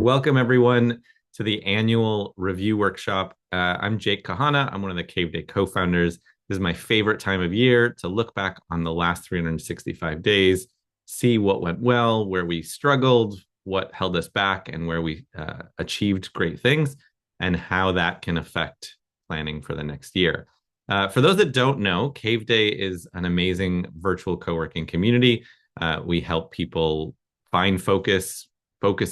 Welcome, everyone, to the annual review workshop. I'm Jake Kahana. I'm one of the Caveday co-founders. This is my favorite time of year to look back on the last 365 days, see what went well, where we struggled, what held us back, and where we achieved great things, and how that can affect planning for the next year. For those that don't know, Caveday is an amazing virtual co-working community. We help people find focus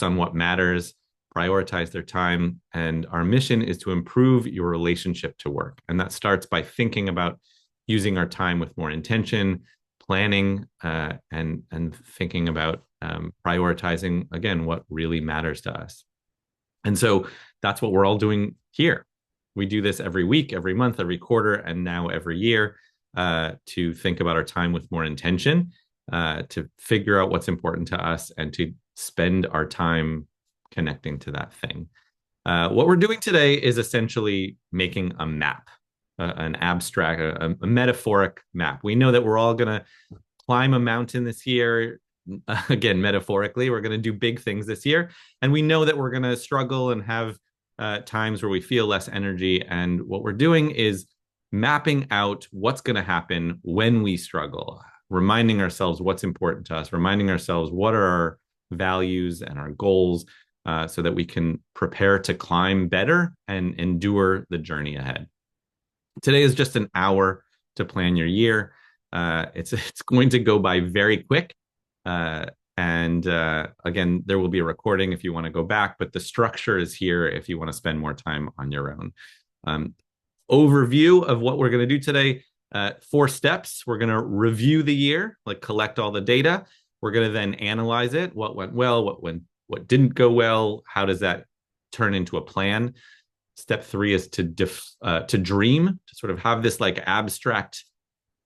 on what matters, prioritize their time. And our mission is to improve your relationship to work. And that starts by thinking about using our time with more intention, planning, and thinking about prioritizing, again, what really matters to us. And so that's what we're all doing here. We do this every week, every month, every quarter, and now every year to think about our time with more intention, to figure out what's important to us, and to spend our time connecting to that thing. What we're doing today is essentially making a map, an abstract, a metaphoric map. We know that we're all going to climb a mountain this year. Again, metaphorically, we're going to do big things this year. And we know that we're going to struggle and have times where we feel less energy. And what we're doing is mapping out what's going to happen when we struggle, reminding ourselves what's important to us, reminding ourselves what are our values and our goals, so that we can prepare to climb better and endure the journey ahead. Today is just an hour to plan your year. It's going to go by very quick. And again, there will be a recording if you want to go back, but the structure is here if you want to spend more time on your own. Overview of what we're going to do today. 4 steps. We're going to review the year, like collect all the data. We're going to then analyze it. What went well, what didn't go well, how does that turn into a plan? Step 3 is to dream, to sort of have this like abstract,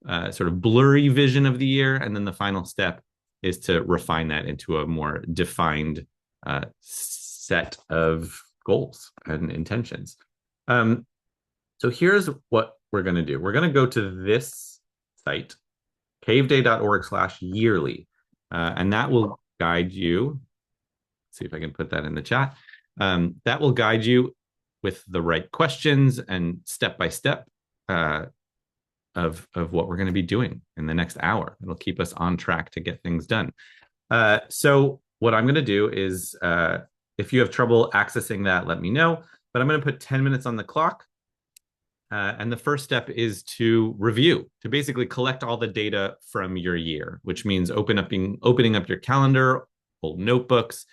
sort of blurry vision of the year. And then the final step is to refine that into a more defined set of goals and intentions. So here's what we're going to do. We're going to go to this site, caveday.org/yearly, and that will guide you. See if I can put that in the chat. That will guide you with the right questions and step-by-step of what we're going to be doing in the next hour. It'll keep us on track to get things done. So what I'm going to do is, if you have trouble accessing that, let me know. But I'm going to put 10 minutes on the clock. And the first step is to review, to basically collect all the data from your year, which means opening up your calendar, old notebooks,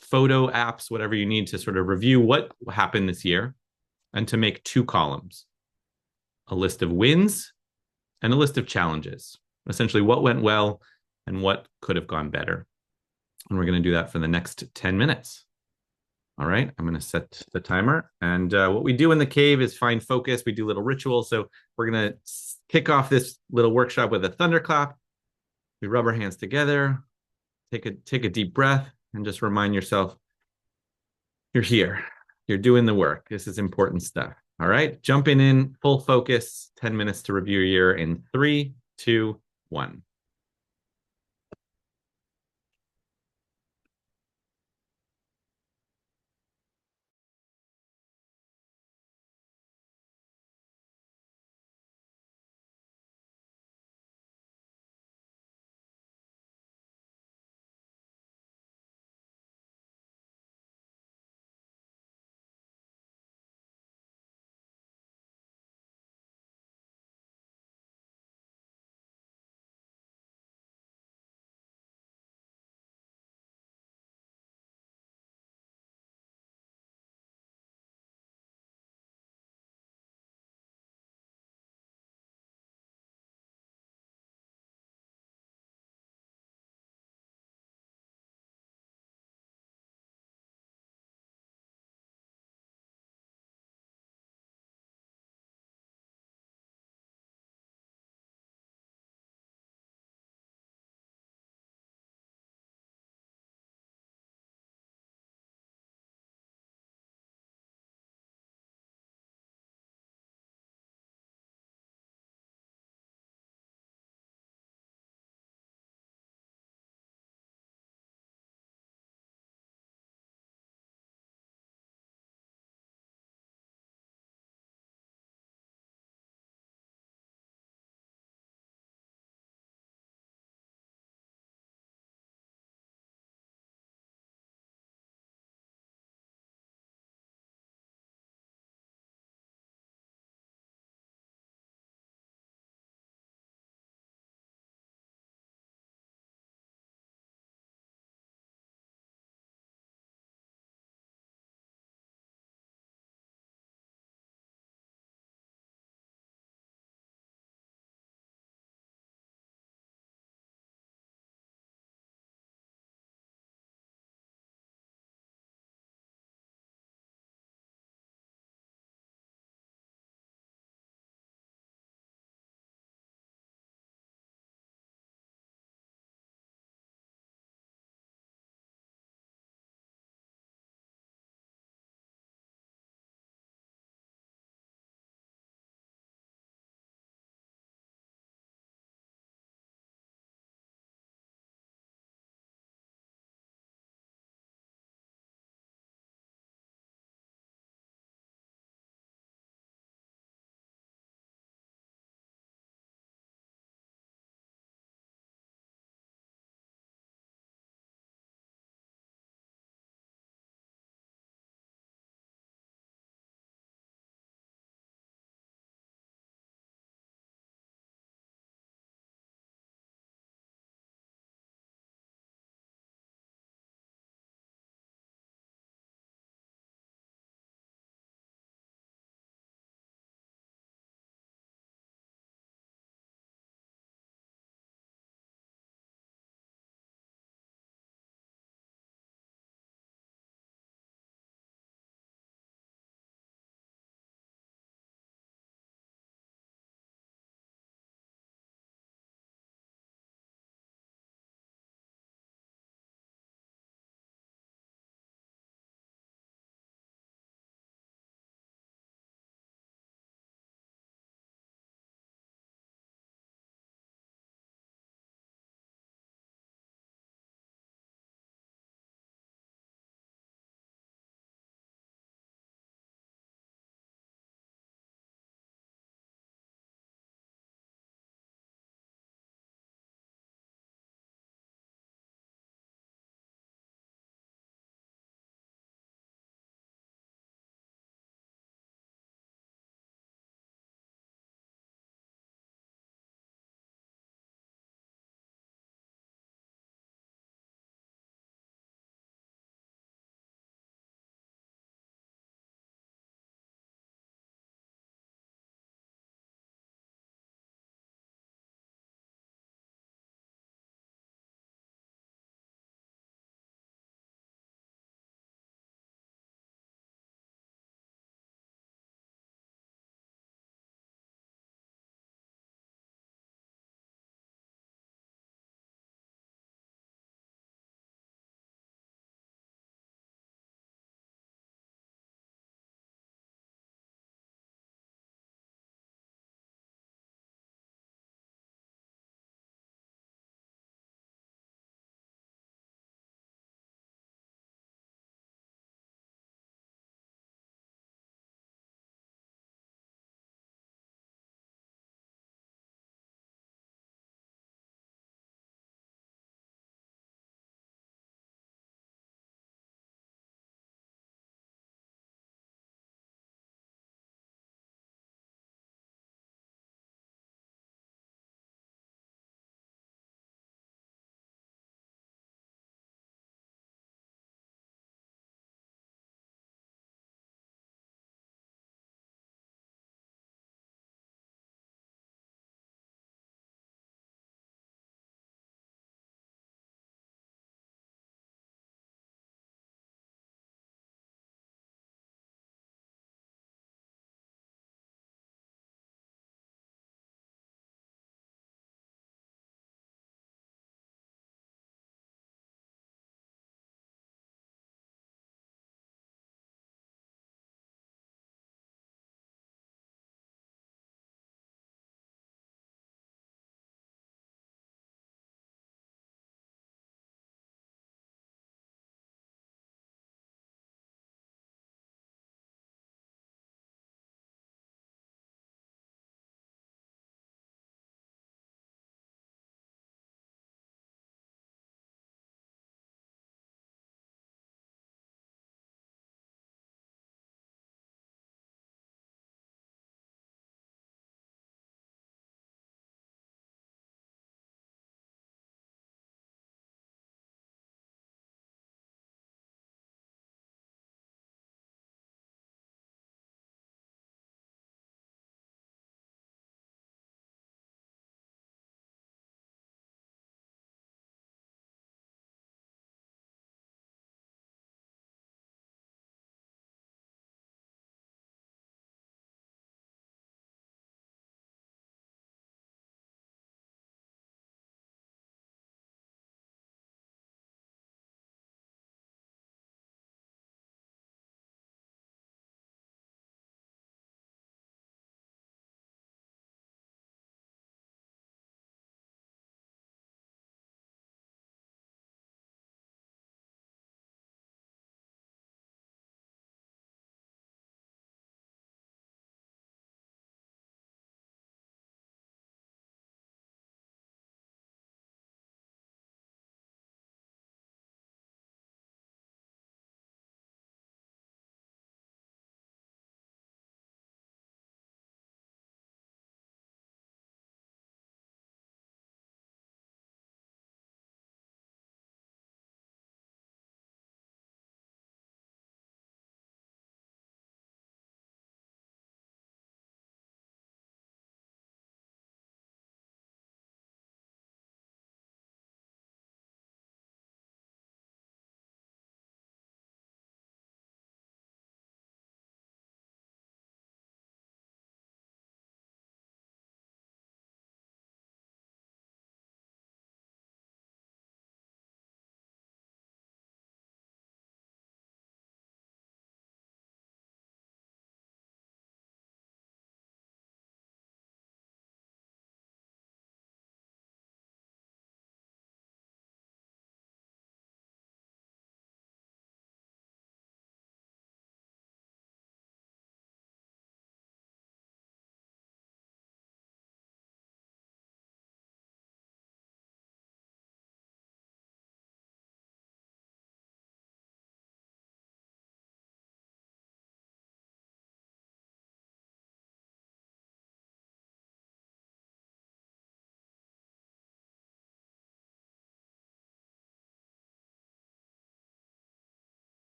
photo apps, whatever you need to sort of review what happened this year, and to make 2 columns, a list of wins and a list of challenges, essentially what went well and what could have gone better. And we're going to do that for the next 10 minutes. All right, I'm going to set the timer. And what we do in the cave is find focus. We do little rituals. So we're going to kick off this little workshop with a thunderclap. We rub our hands together, take a deep breath, and just remind yourself, you're here. You're doing the work. This is important stuff. All right, jumping in, full focus, 10 minutes to review your year in 3, 2, 1.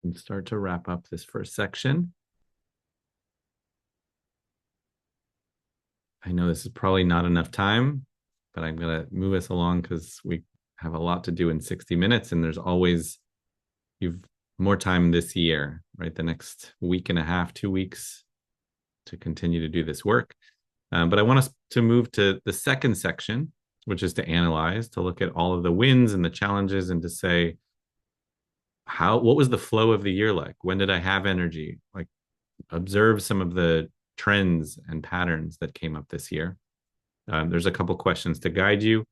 and start to wrap up this first section. I know this is probably not enough time, but I'm going to move us along because we have a lot to do in 60 minutes, and there's always you've more time this year, right? The next week and a half, 2 weeks to continue to do this work. But I want us to move to the second section, which is to analyze, to look at all of the wins and the challenges, and to say, what was the flow of the year like? When did I have energy? Like, observe some of the trends and patterns that came up this year. There's a couple questions to guide you.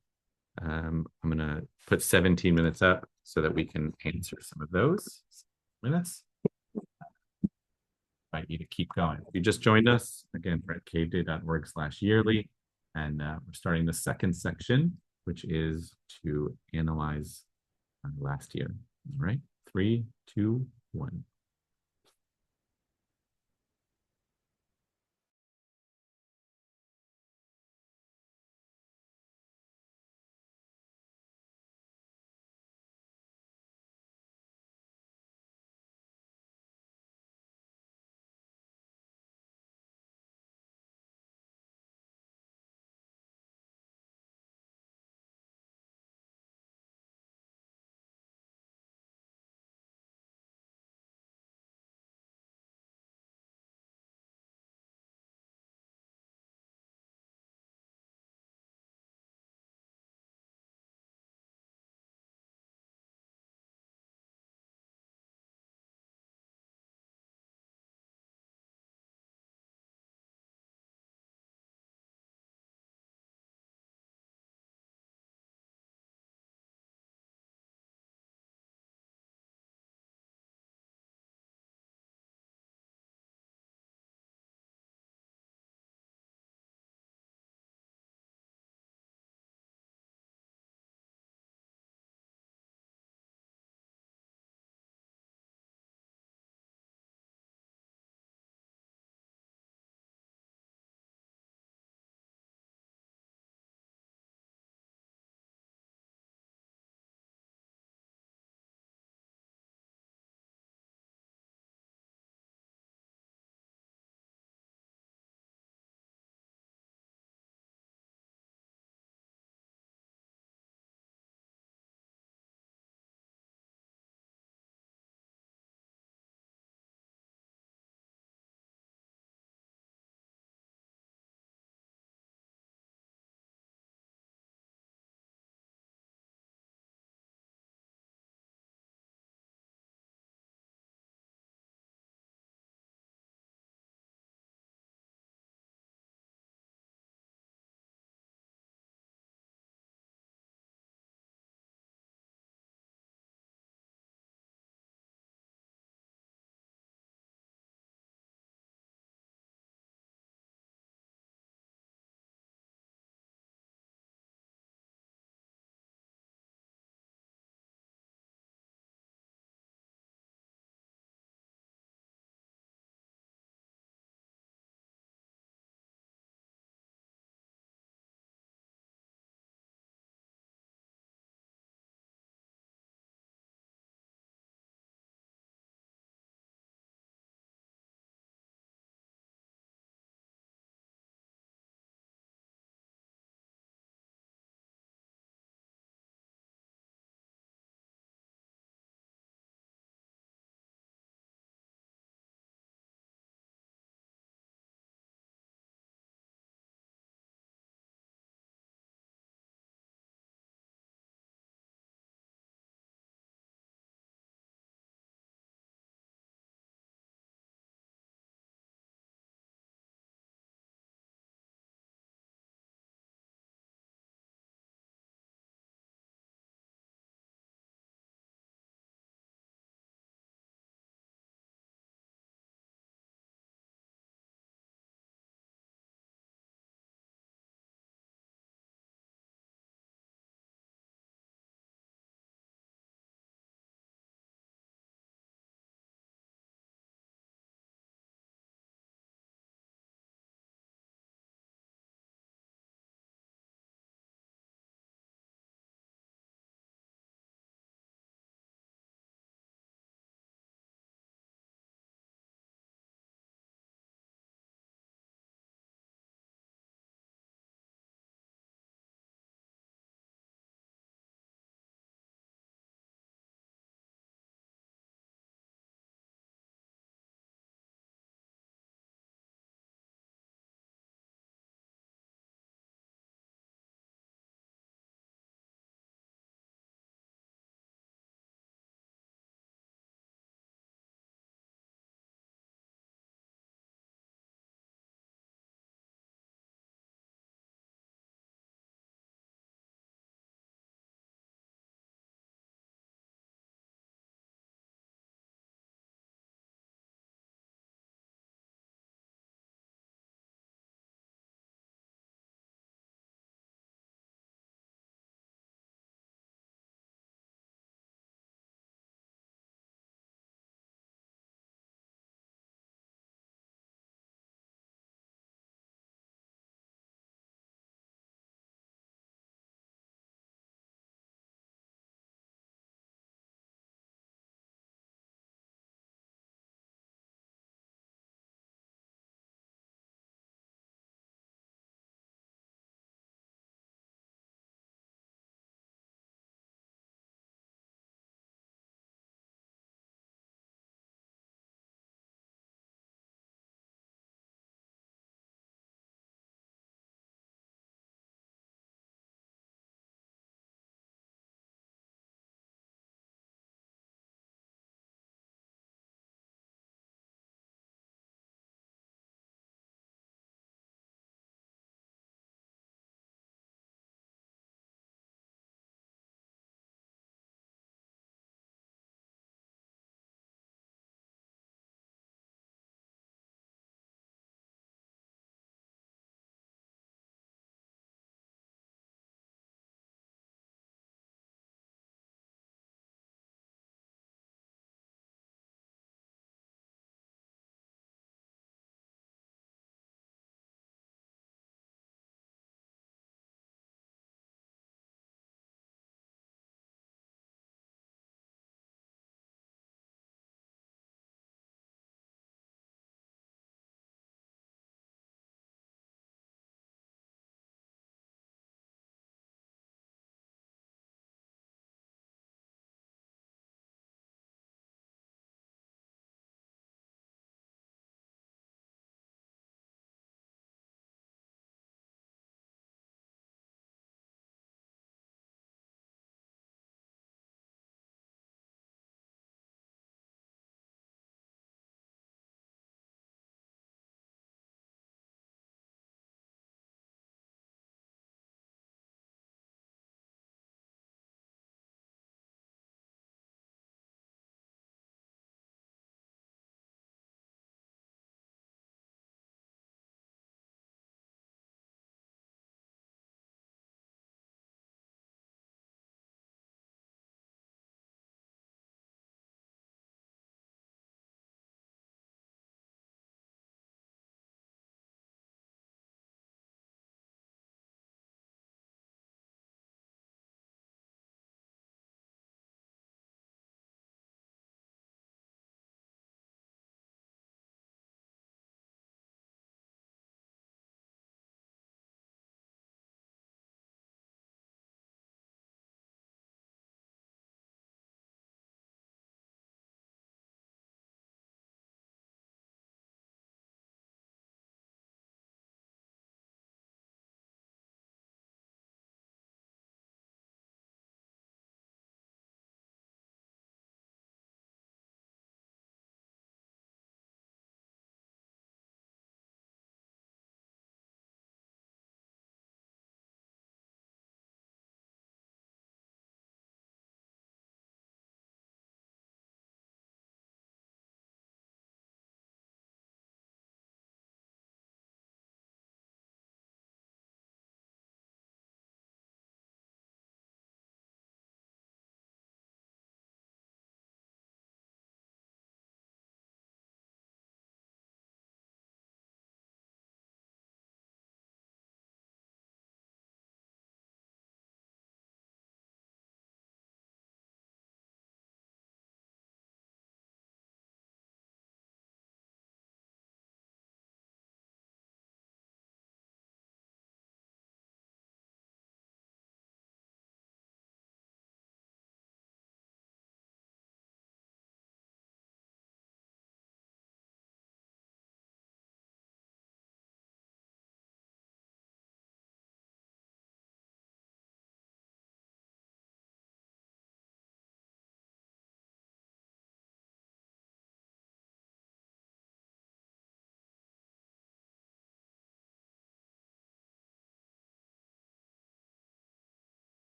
I'm going to put 17 minutes up so that we can answer some of those minutes. I invite you to keep going. If you just joined us, again, we're at caveday.org/yearly, and we're starting the second section, which is to analyze last year. All right, 3, 2, 1.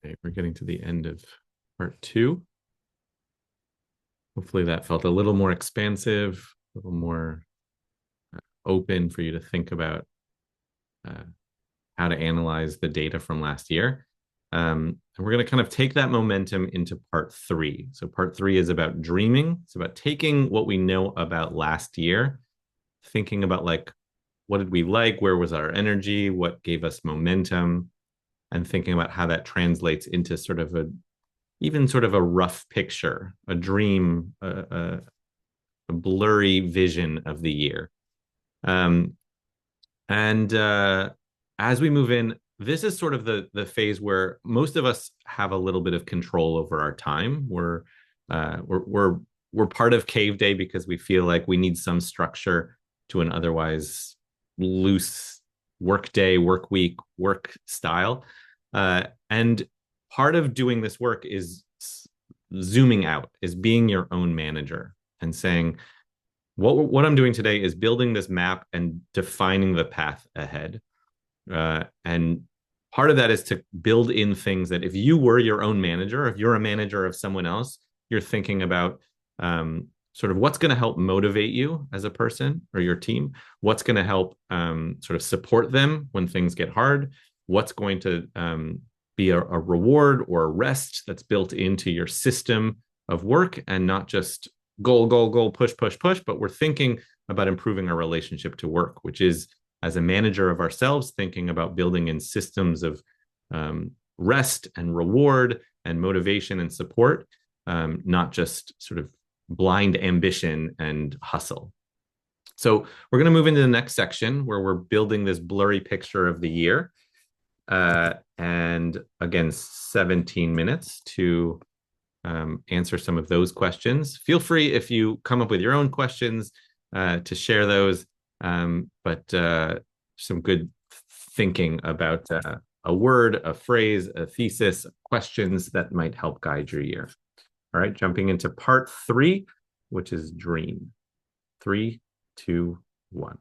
Okay, we're getting to the end of part two. Hopefully that felt a little more expansive, a little more open for you to think about uh, how to analyze the data from last year. And we're going to kind of take that momentum into part three. So, part three is about dreaming. It's about taking what we know about last year, thinking about like, what did we like? Where was our energy? What gave us momentum? And thinking about how that translates into sort of even sort of a rough picture, a dream, a blurry vision of the year. Um, and as we move in, this is sort of the phase where most of us have a little bit of control over our time. We're part of Caveday because we feel like we need some structure to an otherwise loose work day, work week, work style. And part of doing this work is zooming out, is being your own manager and saying, what I'm doing today is building this map and defining the path ahead. And part of that is to build in things that if you were your own manager, if you're a manager of someone else, you're thinking about sort of what's going to help motivate you as a person or your team, what's going to help sort of support them when things get hard, what's going to be a reward or a rest that's built into your system of work and not just goal, goal, goal, push, push, push, but we're thinking about improving our relationship to work, which is as a manager of ourselves, thinking about building in systems of rest and reward and motivation and support, not just sort of blind ambition and hustle. So we're going to move into the next section where we're building this blurry picture of the year. And again, 17 minutes to answer some of those questions. Feel free if you come up with your own questions to share those. But some good thinking about a word, a phrase, a thesis, questions that might help guide your year. All right, jumping into part three, which is dream. 3, 2, 1.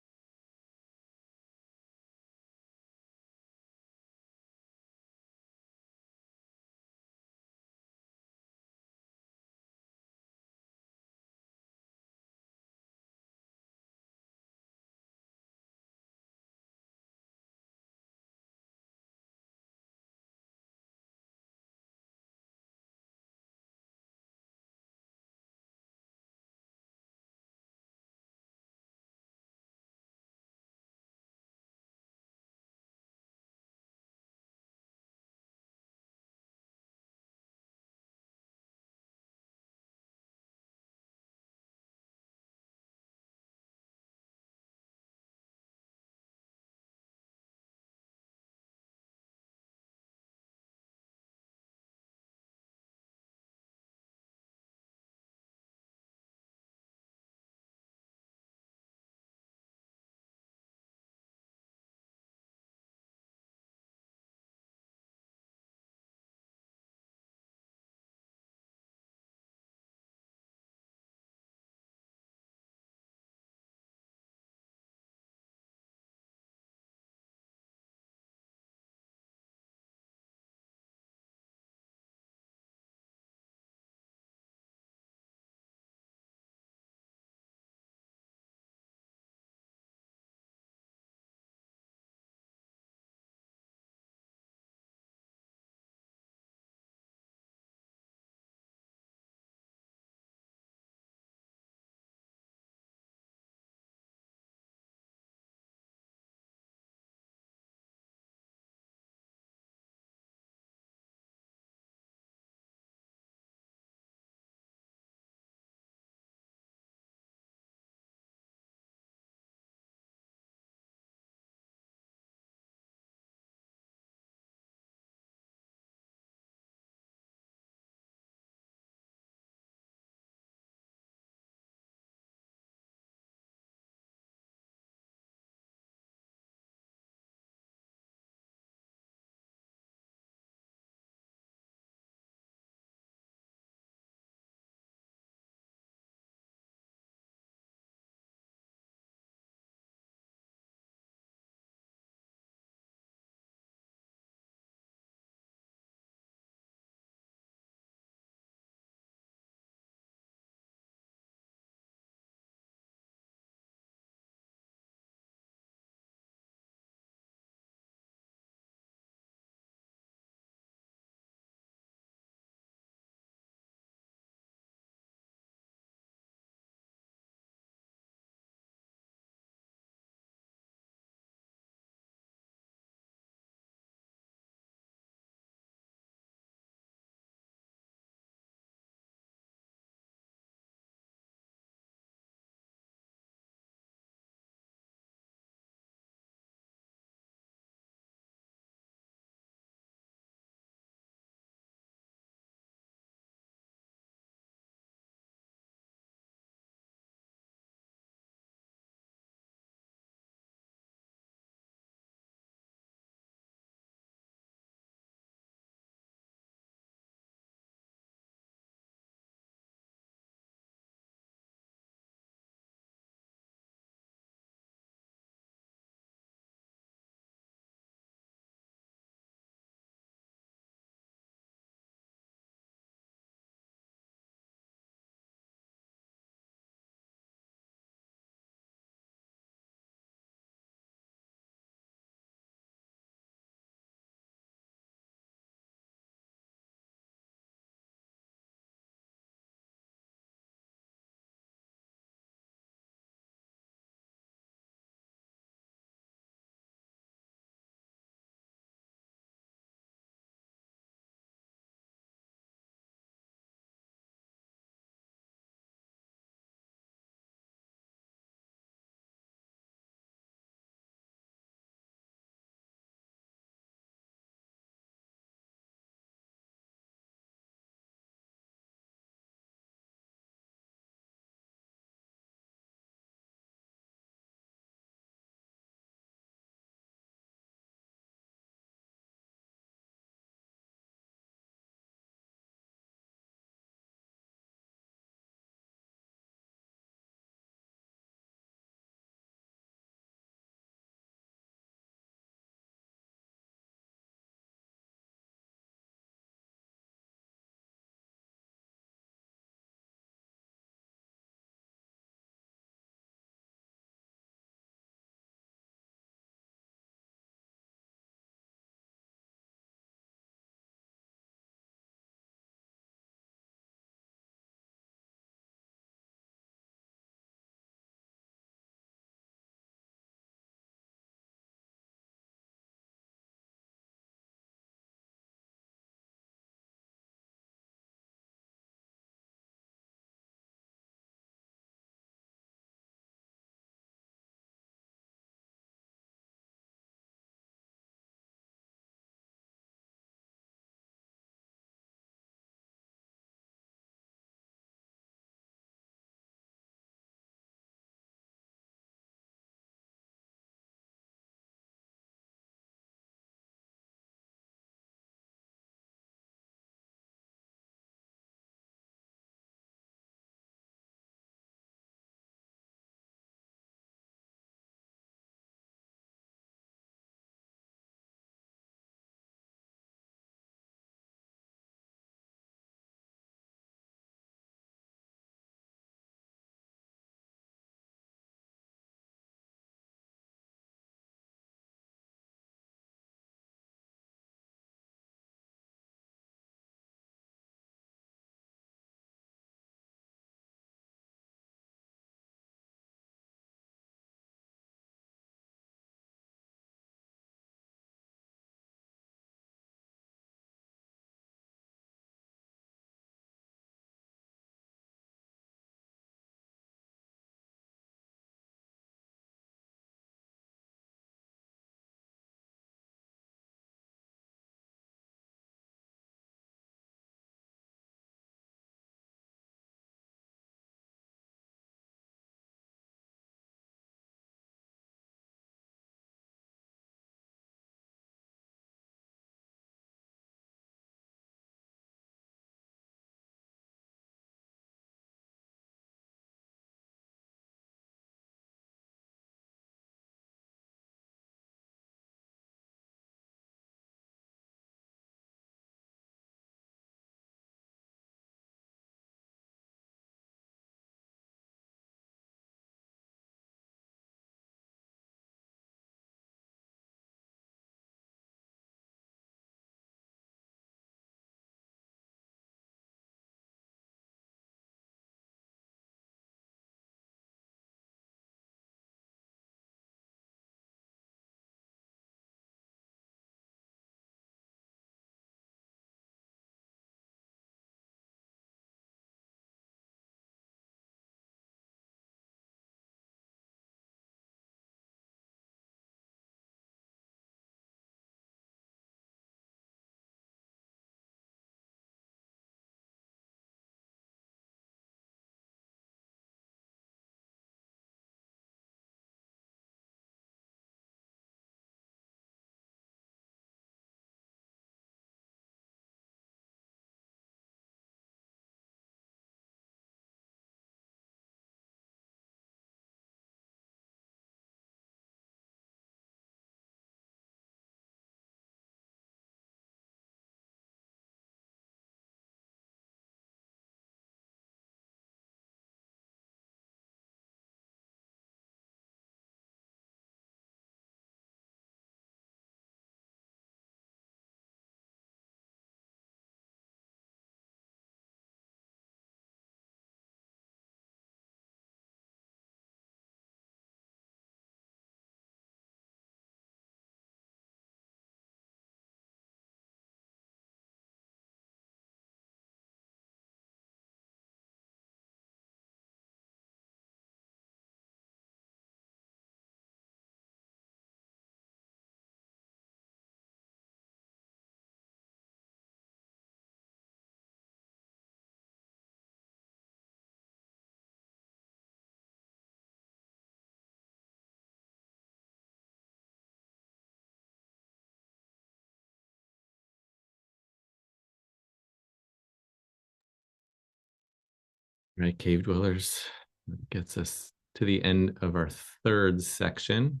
Right, cave dwellers. That gets us to the end of our third section.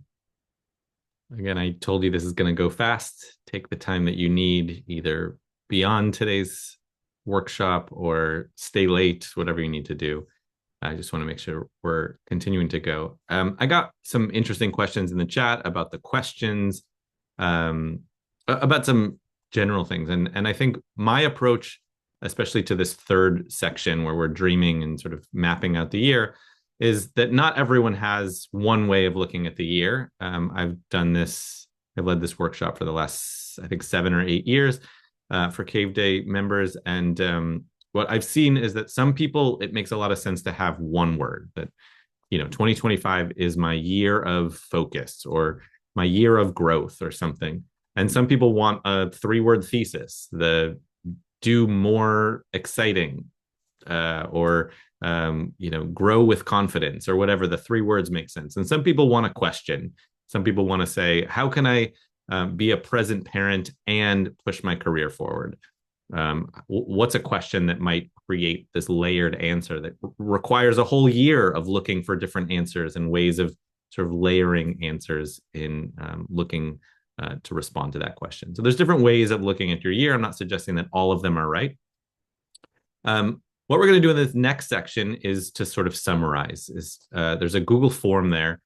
Again, I told you this is going to go fast. Take the time that you need, either beyond today's workshop or stay late, whatever you need to do. I just want to make sure we're continuing to go. I got some interesting questions in the chat about the questions, um, about some general things, and I think my approach, especially to this third section where we're dreaming and sort of mapping out the year, is that not everyone has one way of looking at the year. I've done this. I've led this workshop for the last, I think, 7 or 8 years for Caveday members, and what I've seen is that some people, it makes a lot of sense to have one word that, 2025 is my year of focus or my year of growth or something. And some people want a 3 word thesis, the do more exciting, or, grow with confidence or whatever. The 3 words make sense. And some people want a question. Some people want to say, how can I be a present parent and push my career forward? What's a question that might create this layered answer that requires a whole year of looking for different answers and ways of sort of layering answers in looking to respond to that question. So there's different ways of looking at your year. I'm not suggesting that all of them are right. What we're going to do in this next section is to sort of summarize. There's a Google form there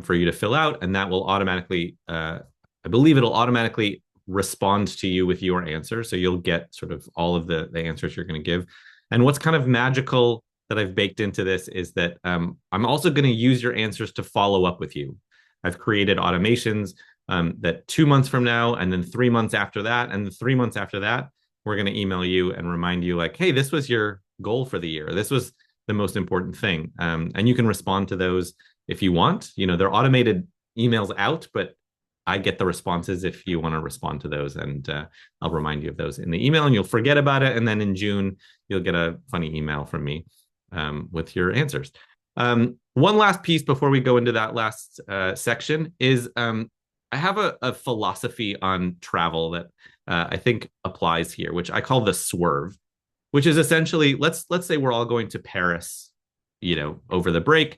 for you to fill out, and that will automatically, I believe it'll automatically respond to you with your answer. So you'll get sort of all of the answers you're going to give. And what's kind of magical that I've baked into this is that I'm also going to use your answers to follow up with you. I've created automations that 2 months from now, and then 3 months after that, and then 3 months after that, we're going to email you and remind you like, hey, this was your goal for the year. This was the most important thing. And you can respond to those if you want. They're automated emails out, but I get the responses if you want to respond to those, and I'll remind you of those in the email, and you'll forget about it. And then in June, you'll get a funny email from me with your answers. One last piece before we go into that last section is I have a philosophy on travel that I think applies here, which I call the swerve, which is essentially let's say we're all going to Paris, over the break.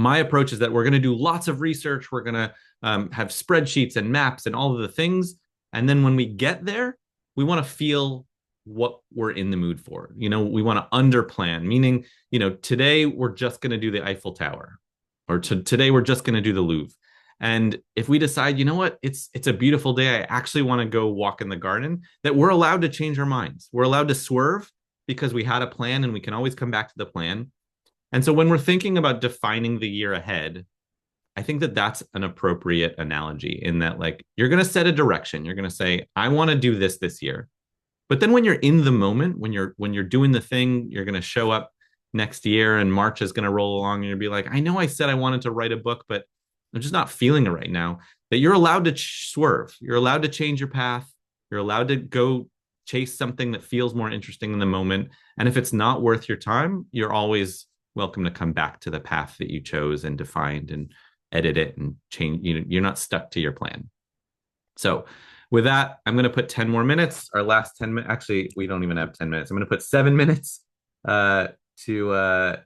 My approach is that we're going to do lots of research. We're going to have spreadsheets and maps and all of the things. And then when we get there, we want to feel what we're in the mood for. We want to underplan, meaning, today we're just going to do the Eiffel Tower, or today we're just going to do the Louvre. And if we decide, what, it's a beautiful day, I actually want to go walk in the garden, that we're allowed to change our minds. We're allowed to swerve because we had a plan, and we can always come back to the plan. And so when we're thinking about defining the year ahead, I think that that's an appropriate analogy, in that, like, you're going to set a direction. You're going to say, I want to do this year. But then when you're in the moment, when you're doing the thing, you're going to show up next year, and March is going to roll along, and you'll be like, I know I said I wanted to write a book, but I'm just not feeling it right now. That you're allowed to swerve. You're allowed to change your path. You're allowed to go chase something that feels more interesting in the moment. And if it's not worth your time, you're always welcome to come back to the path that you chose and defined, and edit it and change. You're not stuck to your plan. So with that, I'm going to put 10 more minutes. Our last 10 minutes, actually, we don't even have 10 minutes. I'm going to put 7 minutes to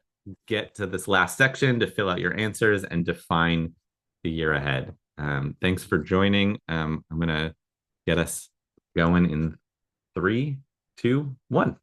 get to this last section, to fill out your answers and define the year ahead. Thanks for joining. I'm going to get us going in 3, 2, 1.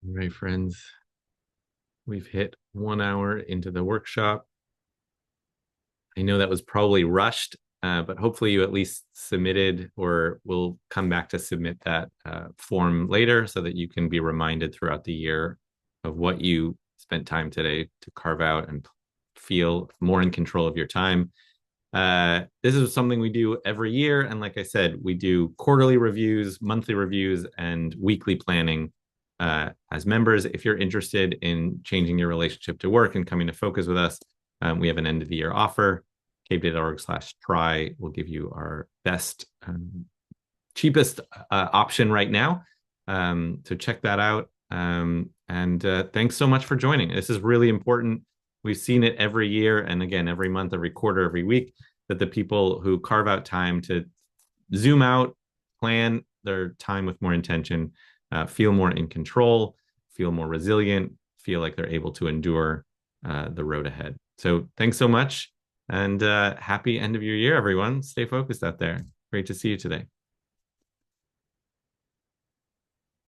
All right, friends, we've hit 1 hour into the workshop. I know that was probably rushed, but hopefully you at least submitted or will come back to submit that form later so that you can be reminded throughout the year of what you spent time today to carve out and feel more in control of your time. This is something we do every year. And like I said, we do quarterly reviews, monthly reviews, and weekly planning as members. If you're interested in changing your relationship to work and coming to focus with us, we have an end of the year offer. Caveday.org/try will give you our best, cheapest option right now. So check that out. And thanks so much for joining. This is really important. We've seen it every year, and again, every month, every quarter, every week, that the people who carve out time to zoom out, plan their time with more intention, feel more in control, feel more resilient, feel like they're able to endure the road ahead. So thanks so much, and happy end of your year, everyone. Stay focused out there. Great to see you today.